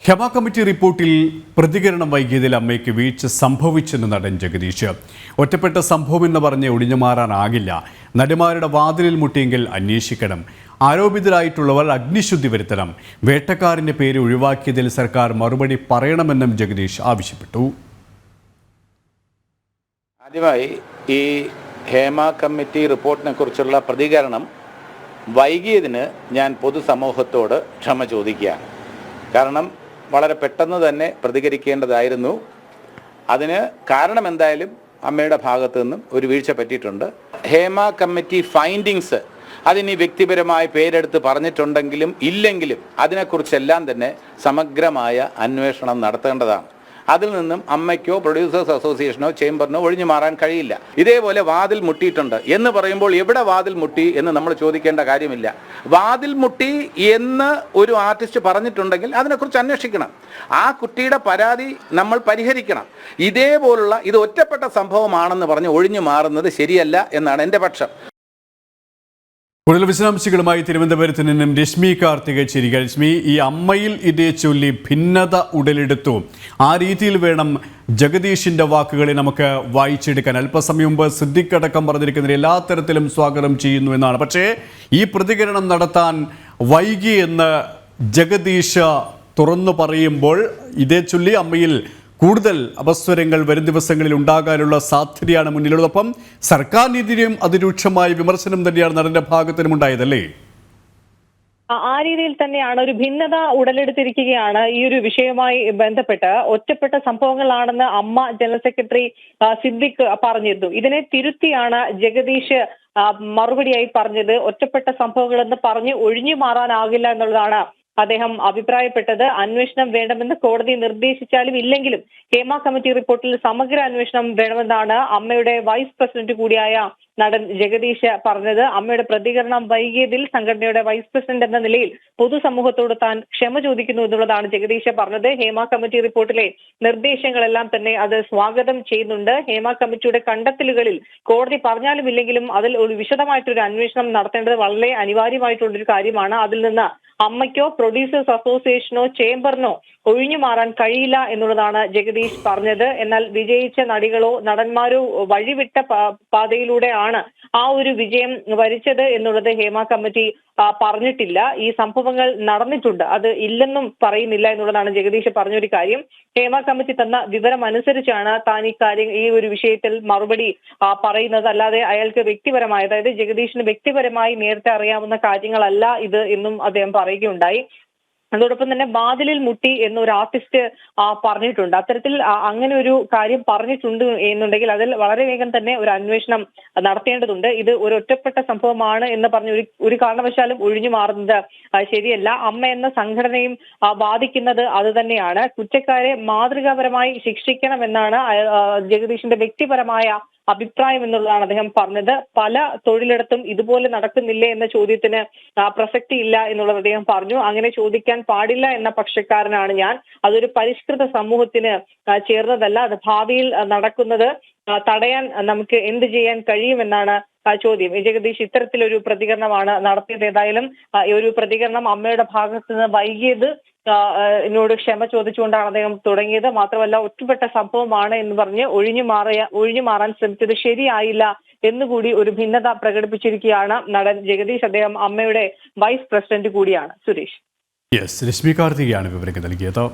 Hema committee റിപ്പോർട്ടിൽ പ്രതികരണം വൈകിയതിൽ അമ്മയ്ക്ക് വീഴ്ച സംഭവിച്ചെന്ന് നടൻ ജഗദീഷ്. ഒറ്റപ്പെട്ട സംഭവം എന്ന് പറഞ്ഞ് ഒഴിഞ്ഞു മാറാനാകില്ല. നടിമാരുടെ വാതിലിൽ മുട്ടിയെങ്കിൽ അന്വേഷിക്കണം. ആരോപിതരായിട്ടുള്ളവർ അഗ്നിശുദ്ധി വരുത്തണം. വേട്ടക്കാരന്റെ പേര് ഒഴിവാക്കിയതിൽ സർക്കാർ മറുപടി പറയണമെന്നും ജഗദീഷ് ആവശ്യപ്പെട്ടു. ആദ്യമായി ഈ ഹേമ കമ്മിറ്റി റിപ്പോർട്ടിനെ കുറിച്ചുള്ള പ്രതികരണം വൈകിയതിന് ഞാൻ പൊതുസമൂഹത്തോട് ക്ഷമ ചോദിക്കുകയാണ്. കാരണം വളരെ പെട്ടെന്ന് തന്നെ പ്രതികരിക്കേണ്ടതായിരുന്നു. അതിന് കാരണം എന്തായാലും അമ്മയുടെ ഭാഗത്തു നിന്നും ഒരു വീഴ്ച പറ്റിയിട്ടുണ്ട്. ഹേമ കമ്മിറ്റി ഫൈൻഡിങ്സ് അതിനി വ്യക്തിപരമായി പേരെടുത്ത് പറഞ്ഞിട്ടുണ്ടെങ്കിലും ഇല്ലെങ്കിലും അതിനെക്കുറിച്ചെല്ലാം തന്നെ സമഗ്രമായ അന്വേഷണം നടത്തേണ്ടതാണ്. അതിൽ നിന്നും അമ്മയ്ക്കോ പ്രൊഡ്യൂസേഴ്സ് അസോസിയേഷനോ ചേംബറിനോ ഒഴിഞ്ഞു മാറാൻ കഴിയില്ല. ഇതേപോലെ വാതിൽ മുട്ടിയിട്ടുണ്ട് എന്ന് പറയുമ്പോൾ എവിടെ വാതിൽ മുട്ടി എന്ന് നമ്മൾ ചോദിക്കേണ്ട കാര്യമില്ല. വാതിൽ മുട്ടി എന്ന് ഒരു ആർട്ടിസ്റ്റ് പറഞ്ഞിട്ടുണ്ടെങ്കിൽ അതിനെക്കുറിച്ച് അന്വേഷിക്കണം. ആ കുട്ടിയുടെ പരാതി നമ്മൾ പരിഹരിക്കണം. ഇതേപോലുള്ള ഇത് ഒറ്റപ്പെട്ട സംഭവമാണെന്ന് പറഞ്ഞ് ഒഴിഞ്ഞു മാറുന്നത് ശരിയല്ല എന്നാണ് എൻ്റെ പക്ഷം. കൂടുതൽ വിശദാംശങ്ങളുമായി തിരുവനന്തപുരത്ത് നിന്നും രശ്മി കാർത്തിക ചേരുക. രശ്മി, ഈ അമ്മയിൽ ഇതേ ചൊല്ലി ഭിന്നത ഉടലെടുത്തു. ആ രീതിയിൽ വേണം ജഗദീഷിന്റെ വാക്കുകളെ നമുക്ക് വായിച്ചെടുക്കാൻ. അല്പസമയം മുമ്പ് സിദ്ദിഖ് അടക്കം പറഞ്ഞിരിക്കുന്നതിന് എല്ലാ തരത്തിലും സ്വാഗതം ചെയ്യുന്നു എന്നാണ്. പക്ഷേ ഈ പ്രതികരണം നടത്താൻ വൈകിയെന്ന് ജഗദീഷ് തുറന്നു പറയുമ്പോൾ ഇതേ ചൊല്ലി അമ്മയിൽ കൂടുതൽ അപസ്വരങ്ങൾ വരും ദിവസങ്ങളിൽ ഉണ്ടാകാനുള്ള സാധ്യതയാണ് മുന്നിലുള്ളത്. ഒപ്പം സർക്കാരിനെതിരെയും അതിരൂക്ഷമായ വിമർശനം തന്നെയാണ് നടന്റെ ഭാഗത്തിനും ഉണ്ടായതല്ലേ? ആ രീതിയിൽ തന്നെയാണ് ഒരു ഭിന്നത ഉടലെടുത്തിരിക്കുകയാണ് ഈ ഒരു വിഷയവുമായി ബന്ധപ്പെട്ട്. ഒറ്റപ്പെട്ട സംഭവങ്ങളാണെന്ന് അമ്മ ജനറൽ സെക്രട്ടറി സിദ്ദിഖ് പറഞ്ഞിരുന്നു. ഇതിനെ തിരുത്തിയാണ് ജഗദീഷ് മറുപടിയായി പറഞ്ഞത്. ഒറ്റപ്പെട്ട സംഭവങ്ങളെന്ന് പറഞ്ഞ് ഒഴിഞ്ഞു മാറാനാകില്ല എന്നുള്ളതാണ് അദ്ദേഹം അഭിപ്രായപ്പെട്ടത്. അന്വേഷണം വേണമെന്ന് കോടതി നിർദ്ദേശിച്ചാലും ഇല്ലെങ്കിലും ഹേമ കമ്മിറ്റി റിപ്പോർട്ടിൽ സമഗ്ര അന്വേഷണം വേണമെന്നാണ് അമ്മയുടെ വൈസ് പ്രസിഡന്റ് കൂടിയായ നടൻ ജഗദീഷ് പറഞ്ഞത്. അമ്മയുടെ പ്രതികരണം വൈകിയതിൽ സംഘടനയുടെ വൈസ് പ്രസിഡന്റ് എന്ന നിലയിൽ പൊതുസമൂഹത്തോട് താൻ ക്ഷമ ചോദിക്കുന്നു എന്നുള്ളതാണ് ജഗദീഷ് പറഞ്ഞത്. ഹേമ കമ്മിറ്റി റിപ്പോർട്ടിലെ നിർദ്ദേശങ്ങളെല്ലാം തന്നെ അത് സ്വാഗതം ചെയ്യുന്നുണ്ട്. ഹേമ കമ്മിറ്റിയുടെ കണ്ടെത്തലുകളിൽ കോടതി പറഞ്ഞാലും ഇല്ലെങ്കിലും അതിൽ ഒരു വിശദമായിട്ടൊരു അന്വേഷണം നടത്തേണ്ടത് വളരെ അനിവാര്യമായിട്ടുള്ളൊരു കാര്യമാണ്. അതിൽ നിന്ന് അമ്മയ്ക്കോ പ്രൊഡ്യൂസേഴ്സ് അസോസിയേഷനോ ചേംബറിനോ ഒഴിഞ്ഞു മാറാൻ കഴിയില്ല എന്നുള്ളതാണ് ജഗദീഷ് പറഞ്ഞത്. എന്നാൽ വിജയിച്ച നടികളോ നടന്മാരോ വഴിവിട്ട പാതയിലൂടെയാണ് ആ ഒരു വിജയം വരിച്ചത് എന്നുള്ളത് ഹേമ കമ്മിറ്റി പറഞ്ഞിട്ടില്ല. ഈ സംഭവങ്ങൾ നടന്നിട്ടുണ്ട്, അത് ഇല്ലെന്നും പറയുന്നില്ല എന്നുള്ളതാണ് ജഗദീഷ് പറഞ്ഞൊരു കാര്യം. ഹേമ കമ്മിറ്റി തന്ന വിവരം അനുസരിച്ചാണ് താൻ ഈ ഒരു വിഷയത്തിൽ മറുപടി പറയുന്നത്. അല്ലാതെ അയാൾക്ക് വ്യക്തിപരമായി, അതായത് ജഗദീഷിന് വ്യക്തിപരമായി നേരത്തെ അറിയാവുന്ന കാര്യങ്ങളല്ല ഇത് എന്നും അദ്ദേഹം പറയുകയുണ്ടായി. അതോടൊപ്പം തന്നെ വാതിലിൽ മുട്ടി എന്നൊരു ആർട്ടിസ്റ്റ് പറഞ്ഞിട്ടുണ്ട്. അത്തരത്തിൽ അങ്ങനെ ഒരു കാര്യം പറഞ്ഞിട്ടുണ്ട് എന്നുണ്ടെങ്കിൽ അതിൽ വളരെ വേഗം തന്നെ ഒരു അന്വേഷണം നടത്തേണ്ടതുണ്ട്. ഇത് ഒരു ഒറ്റപ്പെട്ട സംഭവമാണ് എന്ന് പറഞ്ഞ് ഒരു കാരണവശാലും ഒഴിഞ്ഞു മാറുന്നത് ശരിയല്ല. അമ്മ എന്ന സംഘടനയും വാദിക്കുന്നത് അത് തന്നെയാണ്. കുറ്റക്കാരെ മാതൃകാപരമായി ശിക്ഷിക്കണമെന്നാണ് ജഗദീഷിന്റെ വ്യക്തിപരമായ അഭിപ്രായം എന്നുള്ളതാണ് അദ്ദേഹം പറഞ്ഞത്. പല തൊഴിലിടത്തും ഇതുപോലെ നടക്കുന്നില്ലേ എന്ന ചോദ്യത്തിന് പ്രസക്തിയില്ല എന്നുള്ളത് അദ്ദേഹം പറഞ്ഞു. അങ്ങനെ ചോദിക്കാൻ പാടില്ല എന്ന പക്ഷക്കാരനാണ് ഞാൻ. അതൊരു പരിഷ്കൃത സമൂഹത്തിന് ചേർന്നതല്ല. അത് ഭാവിയിൽ നടക്കുന്നത് തടയാൻ നമുക്ക് എന്ത് ചെയ്യാൻ കഴിയുമെന്നാണ് ചോദ്യം. ജഗദീഷ് ഇത്തരത്തിലൊരു പ്രതികരണമാണ് നടത്തിയത്. ഏതായാലും ഒരു പ്രതികരണം അമ്മയുടെ ഭാഗത്ത് നിന്ന് വൈകിയത് എന്നോട് ക്ഷമ ചോദിച്ചുകൊണ്ടാണ് അദ്ദേഹം തുടങ്ങിയത്. മാത്രമല്ല ഒറ്റപ്പെട്ട സംഭവമാണ് എന്ന് പറഞ്ഞ് ഒഴിഞ്ഞു മാറാൻ ശ്രമിച്ചത് ശരിയായില്ല എന്നുകൂടി ഒരു ഭിന്നത പ്രകടിപ്പിച്ചിരിക്കുകയാണ് നടൻ ജഗദീഷ്. അദ്ദേഹം അമ്മയുടെ വൈസ് പ്രസിഡന്റ് കൂടിയാണ്. സുരേഷ്, രശ്മി കാർത്തികയാണ് വിവരങ്ങൾ നൽകിയത്.